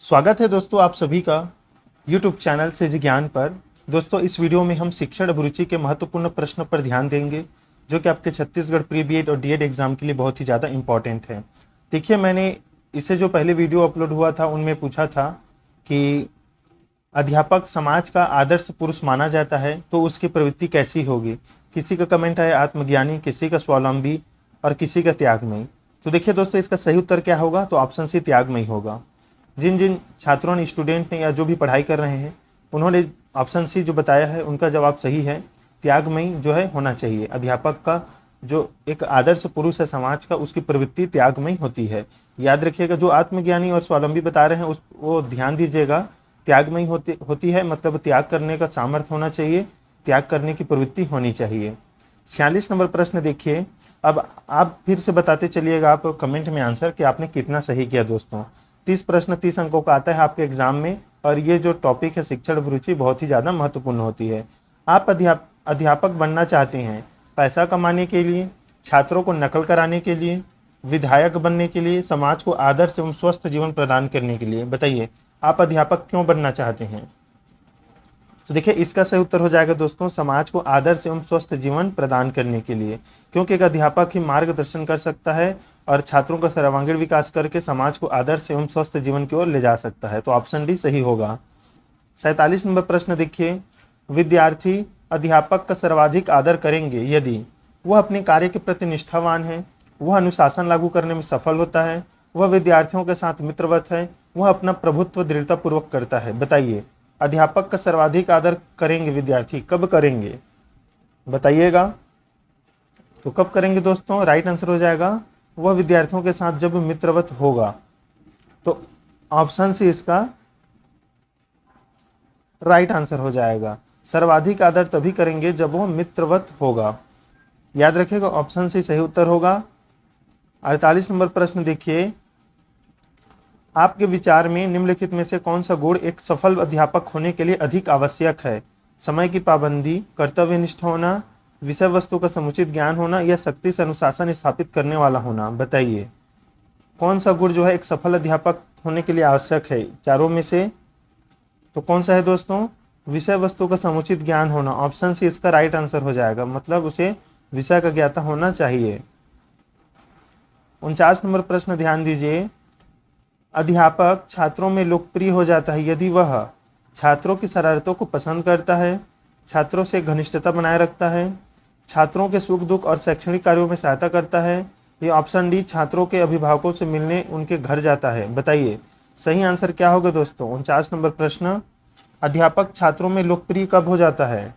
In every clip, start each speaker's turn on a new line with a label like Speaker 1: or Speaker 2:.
Speaker 1: स्वागत है दोस्तों आप सभी का YouTube चैनल से ज्ञान पर। दोस्तों इस वीडियो में हम शिक्षण अभिरुचि के महत्वपूर्ण प्रश्न पर ध्यान देंगे जो कि आपके छत्तीसगढ़ प्री बीएड और डीएड एग्जाम के लिए बहुत ही ज़्यादा इंपॉर्टेंट है। देखिए, मैंने इससे जो पहले वीडियो अपलोड हुआ था उनमें पूछा था कि अध्यापक समाज का आदर्श पुरुष माना जाता है तो उसकी प्रवृत्ति कैसी होगी। किसी का कमेंट है आत्मज्ञानी, किसी का स्वावलंबी और किसी का त्यागमयी। तो देखिए दोस्तों, इसका सही उत्तर क्या होगा? तो ऑप्शन सी त्यागमयी होगा। जिन जिन छात्रों ने, स्टूडेंट ने या जो भी पढ़ाई कर रहे हैं उन्होंने ऑप्शन सी जो बताया है उनका जवाब सही है। त्यागमयी जो है होना चाहिए। अध्यापक का जो एक आदर्श पुरुष है समाज का, उसकी प्रवृत्ति त्यागमयी होती है। याद रखिएगा, जो आत्मज्ञानी और स्वावलंबी बता रहे हैं उस वो ध्यान दीजिएगा। त्यागमयी होती है मतलब त्याग करने का सामर्थ्य होना चाहिए, त्याग करने की प्रवृत्ति होनी चाहिए। 46 नंबर प्रश्न देखिए। अब आप फिर से बताते चलिएगा आप कमेंट में आंसर कि आपने कितना सही किया। दोस्तों 30 प्रश्न 30 अंकों का आता है आपके एग्जाम में, और ये जो टॉपिक है शिक्षण अभिरुचि बहुत ही ज़्यादा महत्वपूर्ण होती है। आप अध्यापक बनना चाहते हैं पैसा कमाने के लिए, छात्रों को नकल कराने के लिए, विधायक बनने के लिए, समाज को आदर्श एवं स्वस्थ जीवन प्रदान करने के लिए। बताइए आप अध्यापक क्यों बनना चाहते हैं? तो देखिए, इसका सही उत्तर हो जाएगा दोस्तों, समाज को आदर्श एवं स्वस्थ जीवन प्रदान करने के लिए। क्योंकि एक अध्यापक ही मार्गदर्शन कर सकता है और छात्रों का सर्वांगीण विकास करके समाज को आदर्श एवं स्वस्थ जीवन की ओर ले जा सकता है। तो ऑप्शन डी सही होगा। 47 नंबर प्रश्न देखिए। विद्यार्थी अध्यापक का सर्वाधिक आदर करेंगे यदि वह अपने कार्य के प्रति निष्ठावान है, वह अनुशासन लागू करने में सफल होता है, वह विद्यार्थियों के साथ मित्रवत है, वह अपना प्रभुत्व दृढ़तापूर्वक करता है। बताइए अध्यापक का सर्वाधिक आदर करेंगे विद्यार्थी कब करेंगे? बताइएगा। तो कब करेंगे दोस्तों? राइट आंसर हो जाएगा वह विद्यार्थियों के साथ जब मित्रवत होगा। तो ऑप्शन सी इसका राइट आंसर हो जाएगा। सर्वाधिक आदर तभी करेंगे जब वो मित्रवत होगा। याद रखिएगा, ऑप्शन सी सही उत्तर होगा। 48 नंबर प्रश्न देखिए। आपके विचार में निम्नलिखित में से कौन सा गुण एक सफल अध्यापक होने के लिए अधिक आवश्यक है? समय की पाबंदी, कर्तव्यनिष्ठ होना, विषय वस्तु का समुचित ज्ञान होना, या सख्ती से अनुशासन स्थापित करने वाला होना। बताइए कौन सा गुण जो है एक सफल अध्यापक होने के लिए आवश्यक है चारों में से? तो कौन सा है दोस्तों? विषय वस्तु का समुचित ज्ञान होना। ऑप्शन सी इसका राइट आंसर हो जाएगा, मतलब उसे विषय का ज्ञाता होना चाहिए। 49 नंबर प्रश्न ध्यान दीजिए। अध्यापक छात्रों में लोकप्रिय हो जाता है यदि वह छात्रों की शरारतों को पसंद करता है, छात्रों से घनिष्ठता बनाए रखता है, छात्रों के सुख दुख और शैक्षणिक कार्यों में सहायता करता है, ये ऑप्शन डी छात्रों के अभिभावकों से मिलने उनके घर जाता है। बताइए सही आंसर क्या होगा दोस्तों? 49 नंबर प्रश्न। अध्यापक छात्रों में लोकप्रिय कब हो जाता है?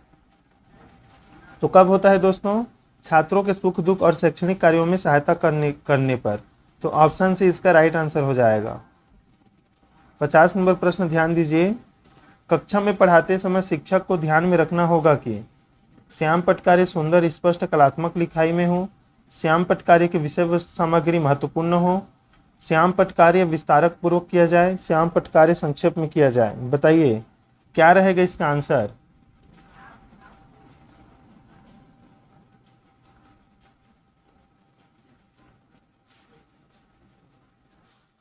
Speaker 1: तो कब होता है दोस्तों? छात्रों के सुख दुख और शैक्षणिक कार्यों में सहायता करने पर। तो ऑप्शन से इसका राइट आंसर हो जाएगा। 50 नंबर प्रश्न ध्यान दीजिए। कक्षा में पढ़ाते समय शिक्षक को ध्यान में रखना होगा कि श्याम पटकारे सुंदर स्पष्ट कलात्मक लिखाई में हो, श्याम पटकारे के विषय वस्तु सामग्री महत्वपूर्ण हो, श्याम पटकारे विस्तारक पूर्वक किया जाए, श्याम पटकारे संक्षेप में किया जाए। बताइए क्या रहेगा इसका आंसर?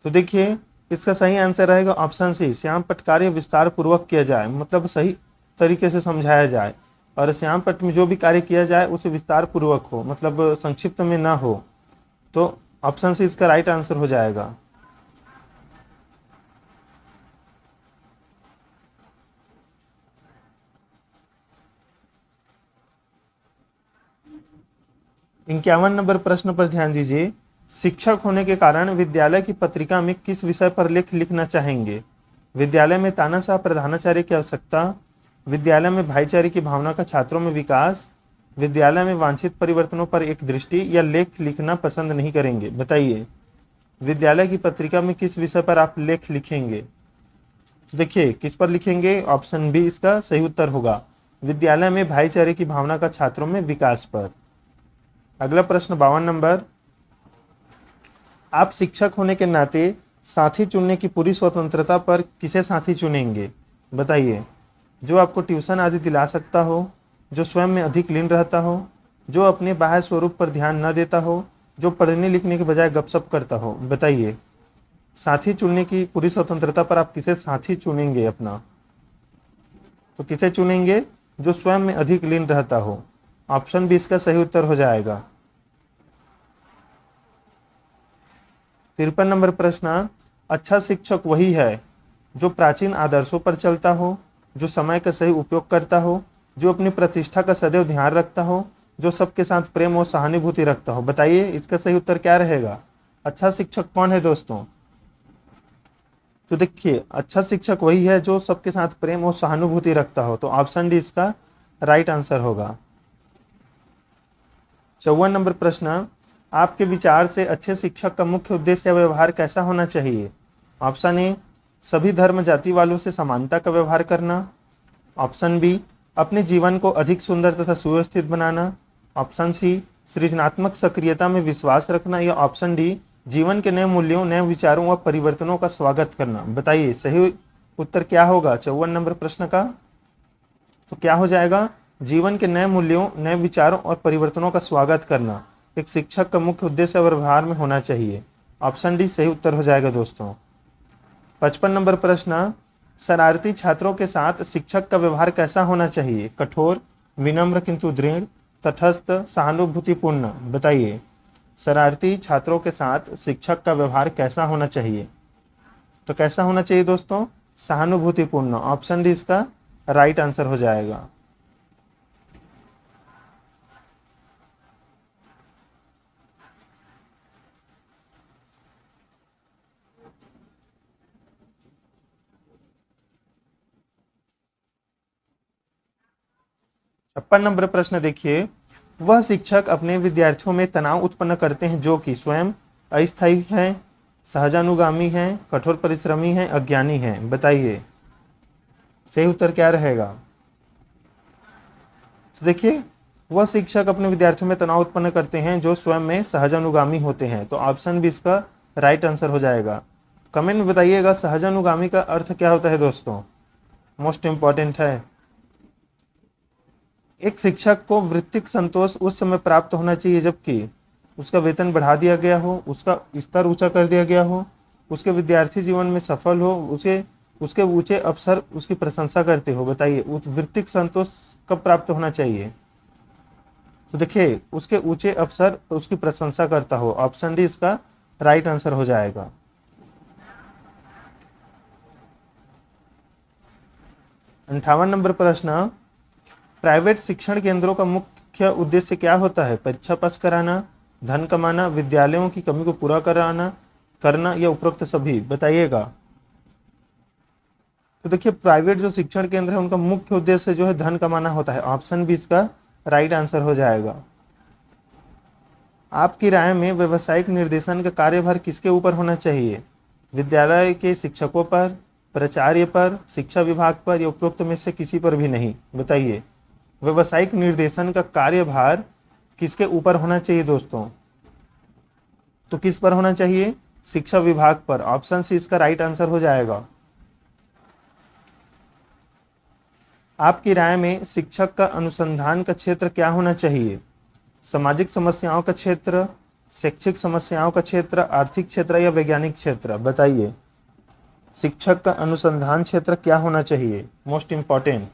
Speaker 1: तो देखिए इसका सही आंसर रहेगा ऑप्शन सी, श्याम पट कार्य विस्तार पूर्वक किया जाए, मतलब सही तरीके से समझाया जाए, और श्याम पट में जो भी कार्य किया जाए उसे विस्तार पूर्वक हो, मतलब संक्षिप्त में ना हो। तो ऑप्शन सी इसका राइट आंसर हो जाएगा। इक्यावन नंबर प्रश्न पर ध्यान दीजिए। शिक्षक होने के कारण विद्यालय की पत्रिका में किस विषय पर लेख लिखना चाहेंगे? विद्यालय में तानाशाह प्रधानाचार्य की आवश्यकता, विद्यालय में भाईचारे की भावना का छात्रों में विकास, विद्यालय में वांछित परिवर्तनों पर एक दृष्टि, या लेख लिखना पसंद नहीं करेंगे। बताइए विद्यालय की पत्रिका में किस विषय पर आप लेख लिखेंगे? तो देखिए किस पर लिखेंगे? ऑप्शन बी इसका सही उत्तर होगा, विद्यालय में भाईचारे की भावना का छात्रों में विकास पर। अगला प्रश्न 52 नंबर। आप शिक्षक होने के नाते साथी चुनने की पूरी स्वतंत्रता पर किसे साथी चुनेंगे? बताइए जो आपको ट्यूशन आदि दिला सकता हो, जो स्वयं में अधिक लीन रहता हो, जो अपने बाह्य स्वरूप पर ध्यान न देता हो, जो पढ़ने लिखने के बजाय गपशप करता हो। बताइए साथी चुनने की पूरी स्वतंत्रता पर आप किसे साथी चुनेंगे अपना? तो किसे चुनेंगे? जो स्वयं में अधिक लीन रहता हो। ऑप्शन बी इसका सही उत्तर हो जाएगा। 53 नंबर प्रश्न, अच्छा शिक्षक वही है जो प्राचीन आदर्शों पर चलता हो, जो समय का सही उपयोग करता हो, जो अपनी प्रतिष्ठा का सदैव ध्यान रखता हो, जो सबके साथ प्रेम और सहानुभूति रखता हो। बताइए इसका सही उत्तर क्या रहेगा? अच्छा शिक्षक कौन है दोस्तों? तो देखिए, अच्छा शिक्षक वही है जो सबके साथ प्रेम और सहानुभूति रखता हो। तो ऑप्शन डी इसका राइट आंसर होगा। 54 नंबर प्रश्न, आपके विचार से अच्छे शिक्षक का मुख्य उद्देश्य या व्यवहार कैसा होना चाहिए? ऑप्शन ए, सभी धर्म जाति वालों से समानता का व्यवहार करना। ऑप्शन बी, अपने जीवन को अधिक सुंदर तथा सुव्यवस्थित बनाना। ऑप्शन सी, सृजनात्मक सक्रियता में विश्वास रखना। या ऑप्शन डी, जीवन के नए मूल्यों, नए विचारों व परिवर्तनों का स्वागत करना। बताइए सही उत्तर क्या होगा 54 नंबर प्रश्न का? तो क्या हो जाएगा? जीवन के नए मूल्यों, नए विचारों और परिवर्तनों का स्वागत करना एक शिक्षक का मुख्य उद्देश्य और व्यवहार में होना चाहिए। ऑप्शन डी सही उत्तर हो जाएगा दोस्तों। 55 नंबर प्रश्न, शरारती छात्रों के साथ शिक्षक का व्यवहार कैसा होना चाहिए? कठोर, विनम्र किंतु दृढ़, तटस्थ, सहानुभूतिपूर्ण। बताइए शरारती छात्रों के साथ शिक्षक का व्यवहार कैसा होना चाहिए? तो कैसा होना चाहिए दोस्तों? सहानुभूतिपूर्ण। ऑप्शन डी इसका राइट आंसर हो जाएगा। छप्पन नंबर प्रश्न देखिए, वह शिक्षक अपने विद्यार्थियों में तनाव उत्पन्न करते हैं जो कि स्वयं अस्थायी हैं, सहजानुगामी हैं, कठोर परिश्रमी हैं, अज्ञानी हैं। बताइए सही उत्तर क्या रहेगा? तो देखिए, वह शिक्षक अपने विद्यार्थियों में तनाव उत्पन्न करते हैं जो स्वयं में सहजानुगामी होते हैं। तो ऑप्शन भी इसका राइट आंसर हो जाएगा। कमेंट में बताइएगा सहजानुगामी का अर्थ क्या होता है दोस्तों, मोस्ट इंपॉर्टेंट है। एक शिक्षक को वृत्तिक संतोष उस समय प्राप्त होना चाहिए जबकि उसका वेतन बढ़ा दिया गया हो, उसका स्तर ऊंचा कर दिया गया हो, उसके विद्यार्थी जीवन में सफल हो, उसके ऊंचे अवसर उसकी प्रशंसा करते हो। बताइए उस वृत्तिक संतोष कब प्राप्त होना चाहिए? तो देखिए, उसके ऊंचे अवसर उसकी प्रशंसा करता हो। ऑप्शन डी इसका राइट आंसर हो जाएगा। 58 नंबर प्रश्न, प्राइवेट शिक्षण केंद्रों का मुख्य उद्देश्य क्या होता है? परीक्षा पास कराना, धन कमाना, विद्यालयों की कमी को पूरा करना या उपरोक्त सभी। बताइएगा। तो देखिए, प्राइवेट जो शिक्षण केंद्र है उनका मुख्य उद्देश्य जो है धन कमाना होता है। ऑप्शन बी इसका राइट आंसर हो जाएगा। आपकी राय में व्यावसायिक निर्देशन का कार्यभार किसके ऊपर होना चाहिए? विद्यालय के शिक्षकों पर, प्राचार्य पर, शिक्षा विभाग पर या उपरोक्त में से किसी पर भी नहीं। बताइए व्यावसायिक निर्देशन का कार्यभार किसके ऊपर होना चाहिए दोस्तों? तो किस पर होना चाहिए? शिक्षा विभाग पर। ऑप्शन सी इसका राइट आंसर हो जाएगा। आपकी राय में शिक्षक का अनुसंधान का क्षेत्र क्या होना चाहिए? सामाजिक समस्याओं का क्षेत्र, शैक्षिक समस्याओं का क्षेत्र, आर्थिक क्षेत्र या वैज्ञानिक क्षेत्र। बताइए शिक्षक का अनुसंधान क्षेत्र क्या होना चाहिए, मोस्ट इंपॉर्टेंट।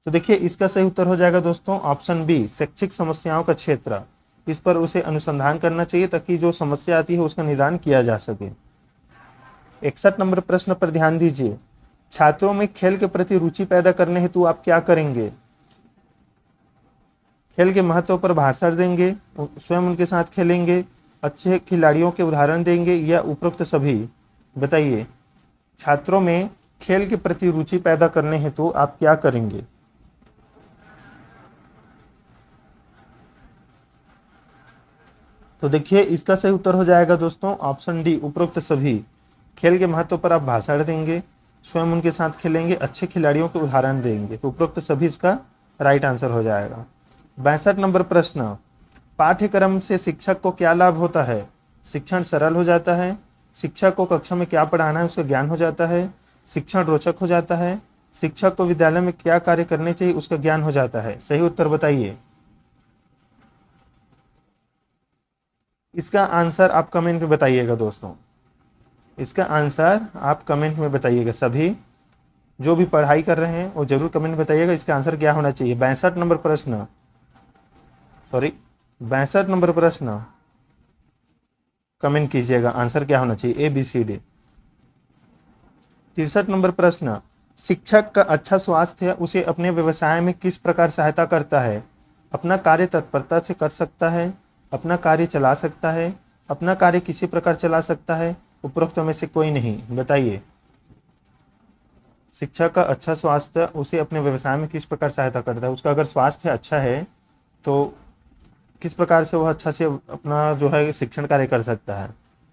Speaker 1: तो देखिए इसका सही उत्तर हो जाएगा दोस्तों ऑप्शन बी, शैक्षिक समस्याओं का क्षेत्र। इस पर उसे अनुसंधान करना चाहिए ताकि जो समस्या आती है उसका निदान किया जा सके। 61 नंबर प्रश्न पर ध्यान दीजिए, छात्रों में खेल के प्रति रुचि पैदा करने हेतु आप क्या करेंगे? खेल के महत्व पर भाषण देंगे, स्वयं उनके साथ खेलेंगे, अच्छे खिलाड़ियों के उदाहरण देंगे या उपरोक्त सभी। बताइए छात्रों में खेल के प्रति रुचि पैदा करने हेतु आप क्या करेंगे? तो देखिए इसका सही उत्तर हो जाएगा दोस्तों ऑप्शन डी, उपरोक्त सभी। खेल के महत्व पर आप भाषण देंगे, स्वयं उनके साथ खेलेंगे, अच्छे खिलाड़ियों के उदाहरण देंगे। तो उपरोक्त सभी इसका राइट आंसर हो जाएगा। 62 नंबर प्रश्न, पाठ्यक्रम से शिक्षक को क्या लाभ होता है? शिक्षण सरल हो जाता है, शिक्षक को कक्षा में क्या पढ़ाना है उसका ज्ञान हो जाता है, शिक्षण रोचक हो जाता है, शिक्षक को विद्यालय में क्या कार्य करने चाहिए उसका ज्ञान हो जाता है। सही उत्तर बताइए। इसका आंसर आप कमेंट में बताइएगा दोस्तों, इसका आंसर आप कमेंट में बताइएगा। सभी जो भी पढ़ाई कर रहे हैं वो जरूर कमेंट में बताइएगा इसका आंसर क्या होना चाहिए। 62 नंबर प्रश्न, सॉरी 62 नंबर प्रश्न कमेंट कीजिएगा, आंसर क्या होना चाहिए, ABCD। 63 नंबर प्रश्न, शिक्षक का अच्छा स्वास्थ्य उसे अपने व्यवसाय में किस प्रकार सहायता करता है? अपना कार्य तत्परता से कर सकता है, अपना कार्य चला सकता है, अपना कार्य किसी प्रकार चला सकता है, उपरोक्त में से कोई नहीं, बताइए। शिक्षक का अच्छा स्वास्थ्य उसे अपने व्यवसाय में किस प्रकार सहायता करता है? उसका अगर स्वास्थ्य अच्छा है तो किस प्रकार से वह अच्छा से अपना जो है शिक्षण कार्य कर सकता है?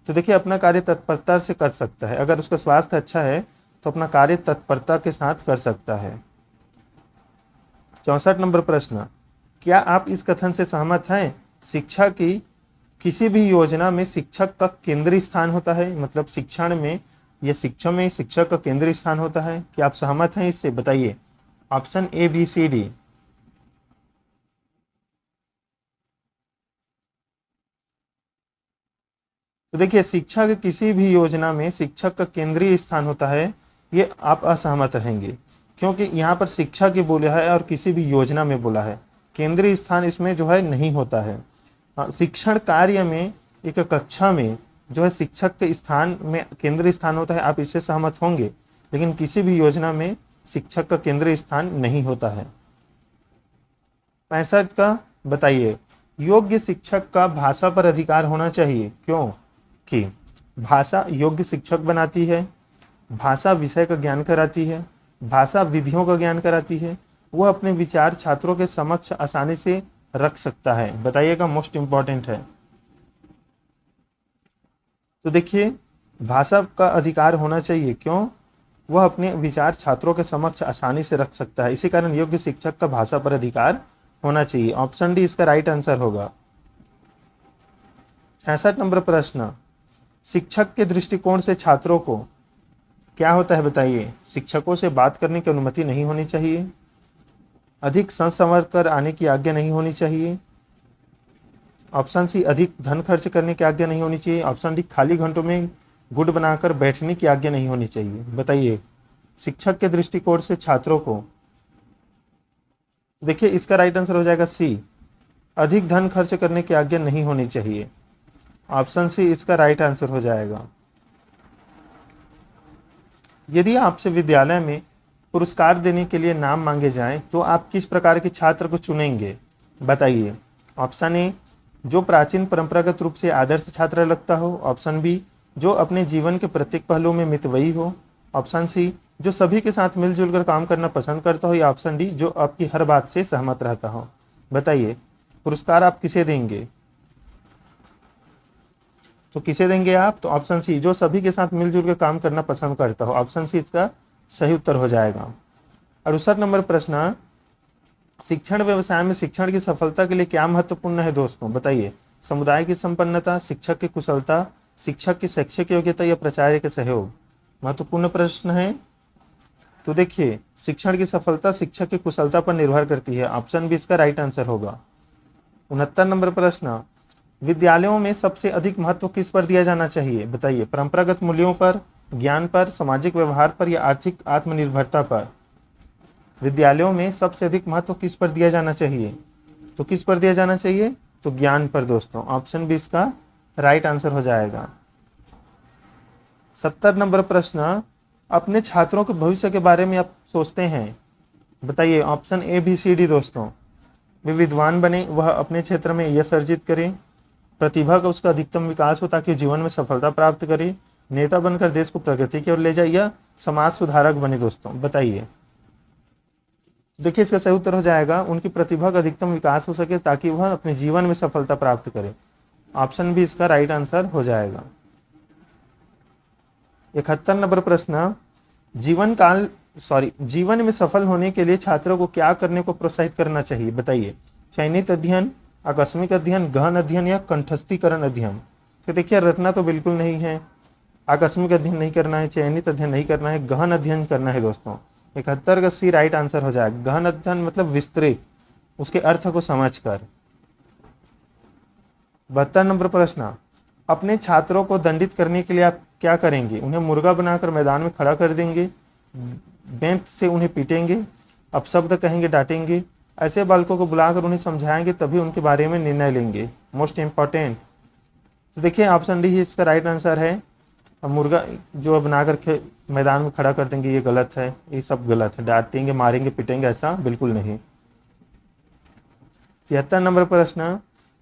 Speaker 1: तो देखिए, अपना कार्य तत्परता से कर सकता है। अगर उसका स्वास्थ्य अच्छा है तो अपना कार्य तत्परता के साथ कर सकता है। 64 नंबर प्रश्न, क्या आप इस कथन से सहमत हैं? शिक्षा की किसी भी योजना में शिक्षक का केंद्रीय स्थान होता है, मतलब शिक्षण में या शिक्षा में शिक्षक का केंद्रीय स्थान होता है। क्या आप सहमत हैं इससे? बताइए। Option ABCD। तो देखिए, शिक्षा के किसी भी योजना में शिक्षक का केंद्रीय स्थान होता है, ये आप असहमत रहेंगे, क्योंकि यहाँ पर शिक्षा की बोला है और किसी भी योजना में बोला है, केंद्रीय स्थान इसमें जो है नहीं होता है। शिक्षण कार्य में एक कक्षा में जो है शिक्षक के स्थान में केंद्रीय स्थान होता है, आप इससे सहमत होंगे, लेकिन किसी भी योजना में शिक्षक का केंद्रीय स्थान नहीं होता है। 65 का बताइए, योग्य शिक्षक का भाषा पर अधिकार होना चाहिए, क्यों? कि भाषा योग्य शिक्षक बनाती है, भाषा विषय का ज्ञान कराती है, भाषा विधियों का ज्ञान कराती है, वह अपने विचार छात्रों के समक्ष आसानी से रख सकता है। बताइएगा, मोस्ट इंपॉर्टेंट है। तो देखिए, भाषा का अधिकार होना चाहिए, क्यों? वह अपने विचार छात्रों के समक्ष आसानी से रख सकता है, इसी कारण योग्य शिक्षक का भाषा पर अधिकार होना चाहिए। ऑप्शन डी इसका राइट आंसर होगा। 66 नंबर प्रश्न, शिक्षक के दृष्टिकोण से छात्रों को क्या होता है? बताइए। शिक्षकों से बात करने की अनुमति नहीं होनी चाहिए, अधिक संवर कर आने की आज्ञा नहीं होनी चाहिए, ऑप्शन सी अधिक धन खर्च करने की आज्ञा नहीं होनी चाहिए, ऑप्शन डी खाली घंटों में गुड बनाकर बैठने की आज्ञा नहीं होनी चाहिए। बताइए, शिक्षक के दृष्टिकोण से छात्रों को। देखिए, इसका राइट आंसर हो जाएगा सी, अधिक धन खर्च करने की आज्ञा नहीं होनी चाहिए। ऑप्शन सी इसका राइट आंसर हो जाएगा। यदि आपसे विद्यालय में पुरस्कार देने के लिए नाम मांगे जाएं तो आप किस प्रकार के छात्र को चुनेंगे? बताइए। ऑप्शन ए, जो प्राचीन परंपरागत रूप से आदर्श छात्र लगता हो, ऑप्शन बी, जो अपने जीवन के प्रत्येक पहलू में मितव्ययी हो, ऑप्शन सी, जो सभी के साथ मिलजुल कर काम करना पसंद करता हो, या ऑप्शन डी, जो आपकी हर बात से सहमत रहता हो। बताइए, पुरस्कार आप किसे देंगे? तो किसे देंगे आप? तो ऑप्शन सी, जो सभी के साथ मिलजुल कर काम करना पसंद करता हो। ऑप्शन सी इसका सही उत्तर हो जाएगा। 68 नंबर प्रश्न, शिक्षण व्यवसाय में शिक्षण की सफलता के लिए क्या महत्वपूर्ण है दोस्तों? बताइए। समुदाय की संपन्नता, शिक्षक की कुशलता, शिक्षक की शैक्षिक योग्यता, या प्राचार्य के सहयोग? महत्वपूर्ण प्रश्न है। तो देखिए, शिक्षण की सफलता शिक्षक की कुशलता पर निर्भर करती है। ऑप्शन बी इसका राइट आंसर होगा। 69 नंबर प्रश्न, विद्यालयों में सबसे अधिक महत्व किस पर दिया जाना चाहिए? बताइए। परंपरागत मूल्यों पर, ज्ञान पर, सामाजिक व्यवहार पर, या आर्थिक आत्मनिर्भरता पर? विद्यालयों में सबसे अधिक महत्व किस पर दिया जाना चाहिए? तो किस पर दिया जाना चाहिए? तो ज्ञान पर दोस्तों। ऑप्शन बी इसका राइट आंसर हो जाएगा। 70 नंबर प्रश्न, अपने छात्रों के भविष्य के बारे में आप सोचते हैं? बताइए। ऑप्शन ABCD दोस्तों। वे विद्वान बने, वह अपने क्षेत्र में यश अर्जित करें, प्रतिभा का उसका अधिकतम विकास हो ताकि जीवन में सफलता प्राप्त करे, नेता बनकर देश को प्रगति की ओर ले जाए, या समाज सुधारक बने दोस्तों? बताइए। देखिए, इसका सही उत्तर हो जाएगा, उनकी प्रतिभा का अधिकतम विकास हो सके ताकि वह अपने जीवन में सफलता प्राप्त करे। ऑप्शन बी इसका राइट आंसर हो जाएगा। 71 नंबर प्रश्न, जीवन में सफल होने के लिए छात्रों को क्या करने को प्रोत्साहित करना चाहिए? बताइए। चयनित अध्ययन, आकस्मिक अध्ययन, गहन अध्ययन, या कंठस्थीकरण अध्ययन? तो देखिए, रटना तो बिल्कुल नहीं है, आकस्मिक अध्ययन नहीं करना है, चयनित अध्ययन नहीं करना है, गहन अध्ययन करना है दोस्तों। 71 का सी राइट आंसर हो जाएगा। गहन अध्ययन मतलब विस्तृत, उसके अर्थ को समझकर। 72 नंबर प्रश्न, अपने छात्रों को दंडित करने के लिए आप क्या करेंगे? उन्हें मुर्गा बनाकर मैदान में खड़ा कर देंगे, बेंत से उन्हें पीटेंगे, अपशब्द कहेंगे, डांटेंगे, ऐसे बालकों को बुलाकर उन्हें समझाएंगे, तभी उनके बारे में निर्णय लेंगे। Most important. तो देखिए ऑप्शन डी ही इसका राइट आंसर है। मुर्गा जो बना करके मैदान में खड़ा कर देंगे, ये गलत है, ये सब गलत है। डांटेंगे, मारेंगे, पीटेंगे, ऐसा बिल्कुल नहीं। 73 नंबर प्रश्न,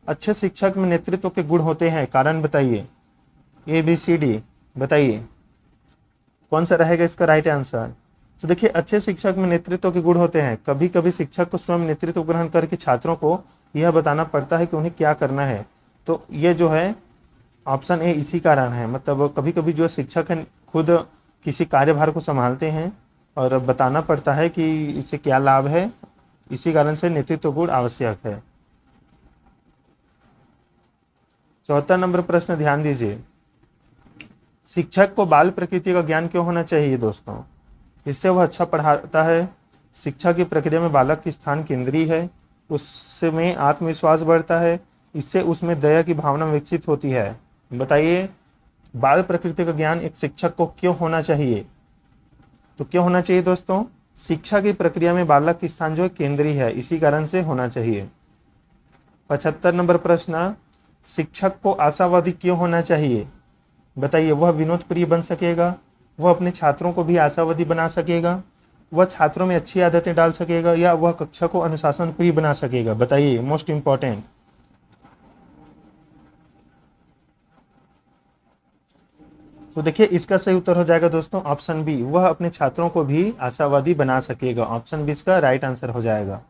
Speaker 1: अच्छे शिक्षक में नेतृत्व के गुण होते हैं, कारण बताइए। ABCD बताइए कौन सा रहेगा इसका राइट आंसर। तो देखिए अच्छे शिक्षक में नेतृत्व के गुण होते हैं। कभी कभी शिक्षक को स्वयं नेतृत्व ग्रहण करके छात्रों को यह बताना पड़ता है कि उन्हें क्या करना है। तो ये जो है ऑप्शन ए इसी कारण है। मतलब कभी कभी जो शिक्षक है खुद किसी कार्यभार को संभालते हैं और बताना पड़ता है कि इससे क्या लाभ है, इसी कारण से नेतृत्व गुण आवश्यक है। 74 नंबर प्रश्न ध्यान दीजिए, शिक्षक को बाल प्रकृति का ज्ञान क्यों होना चाहिए दोस्तों? इससे वह अच्छा पढ़ाता है, शिक्षा की प्रक्रिया में बालक की स्थान केंद्रीय है, उसमें आत्मविश्वास बढ़ता है, इससे उसमें दया की भावना विकसित होती है। बताइए बाल प्रकृति का ज्ञान एक शिक्षक को क्यों होना चाहिए? तो क्यों होना चाहिए दोस्तों? शिक्षा की प्रक्रिया में बालक की स्थान जो है केंद्रीय है, इसी कारण से होना चाहिए। 75 नंबर प्रश्न, शिक्षक को आशावादी क्यों होना चाहिए? बताइए वह विनोद प्रिय बन सकेगा, वह अपने छात्रों को भी आशावादी बना सकेगा, वह छात्रों में अच्छी आदतें डाल सकेगा, या वह कक्षा को अनुशासन प्रिय बना सकेगा। बताइए मोस्ट इंपॉर्टेंट। तो देखिए इसका सही उत्तर हो जाएगा दोस्तों ऑप्शन बी, वह अपने छात्रों को भी आशावादी बना सकेगा। ऑप्शन बी इसका राइट आंसर हो जाएगा।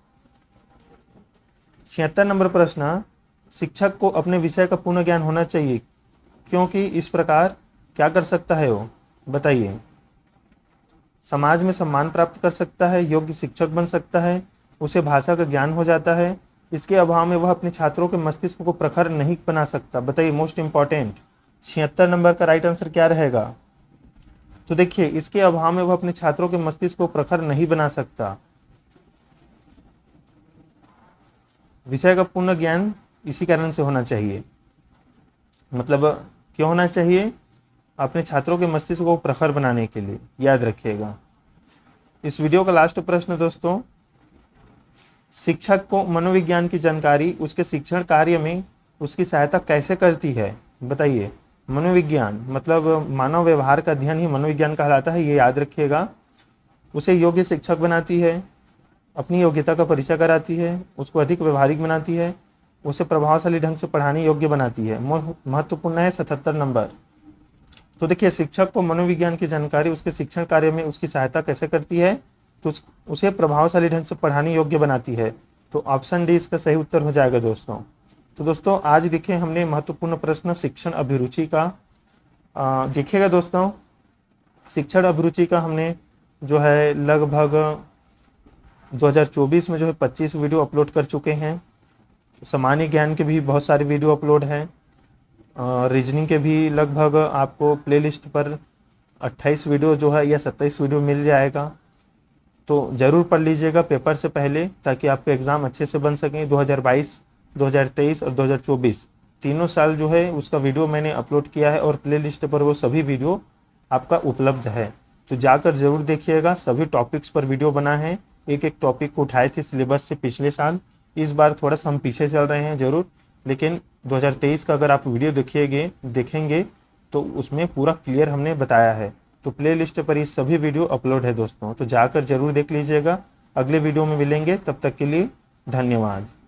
Speaker 1: 76 नंबर प्रश्न, शिक्षक को अपने विषय का पूर्ण ज्ञान होना चाहिए, क्योंकि इस प्रकार क्या कर सकता है वो? बताइए समाज में सम्मान प्राप्त कर सकता है, योग्य शिक्षक बन सकता है, उसे भाषा का ज्ञान हो जाता है, इसके अभाव में वह अपने छात्रों के मस्तिष्क को प्रखर नहीं बना सकता। बताइए मोस्ट इंपॉर्टेंट 76 नंबर का राइट आंसर क्या रहेगा? तो देखिए इसके अभाव में वह अपने छात्रों के मस्तिष्क को प्रखर नहीं बना सकता। विषय का पूर्ण ज्ञान इसी कारण से होना चाहिए। मतलब क्यों होना चाहिए? अपने छात्रों के मस्तिष्क को प्रखर बनाने के लिए, याद रखिएगा। इस वीडियो का लास्ट प्रश्न दोस्तों, शिक्षक को मनोविज्ञान की जानकारी उसके शिक्षण कार्य में उसकी सहायता कैसे करती है? बताइए मनोविज्ञान मतलब मानव व्यवहार का अध्ययन ही मनोविज्ञान कहलाता है, ये याद रखिएगा। उसे योग्य शिक्षक बनाती है, अपनी योग्यता का परिचय कराती है, उसको अधिक व्यवहारिक बनाती है, उसे प्रभावशाली ढंग से पढ़ाने योग्य बनाती है। महत्वपूर्ण है 77 नंबर। तो देखिए शिक्षक को मनोविज्ञान की जानकारी उसके शिक्षण कार्य में उसकी सहायता कैसे करती है? तो उसे प्रभावशाली ढंग से पढ़ाने योग्य बनाती है। तो ऑप्शन डी इसका सही उत्तर हो जाएगा दोस्तों। तो दोस्तों आज देखें हमने महत्वपूर्ण प्रश्न शिक्षण अभिरुचि का देखिएगा दोस्तों। शिक्षण अभिरुचि का हमने जो है लगभग 2024 में जो है 25 वीडियो अपलोड कर चुके हैं। सामान्य ज्ञान के भी बहुत सारे वीडियो अपलोड हैं, रीजनिंग के भी लगभग आपको प्लेलिस्ट पर 28 वीडियो जो है या 27 वीडियो मिल जाएगा। तो ज़रूर पढ़ लीजिएगा पेपर से पहले, ताकि आपके एग्ज़ाम अच्छे से बन सकें। 2022, 2023 और 2024 तीनों साल जो है उसका वीडियो मैंने अपलोड किया है और प्लेलिस्ट पर वो सभी वीडियो आपका उपलब्ध है। तो जाकर ज़रूर देखिएगा। सभी टॉपिक्स पर वीडियो बना है, एक एक टॉपिक को उठाए थे सिलेबस से पिछले साल। इस बार थोड़ा सा हम पीछे चल रहे हैं ज़रूर, लेकिन 2023 का अगर आप वीडियो देखेंगे तो उसमें पूरा क्लियर हमने बताया है। तो प्लेलिस्ट पर ये सभी वीडियो अपलोड है दोस्तों, तो जाकर ज़रूर देख लीजिएगा। अगले वीडियो में मिलेंगे, तब तक के लिए धन्यवाद।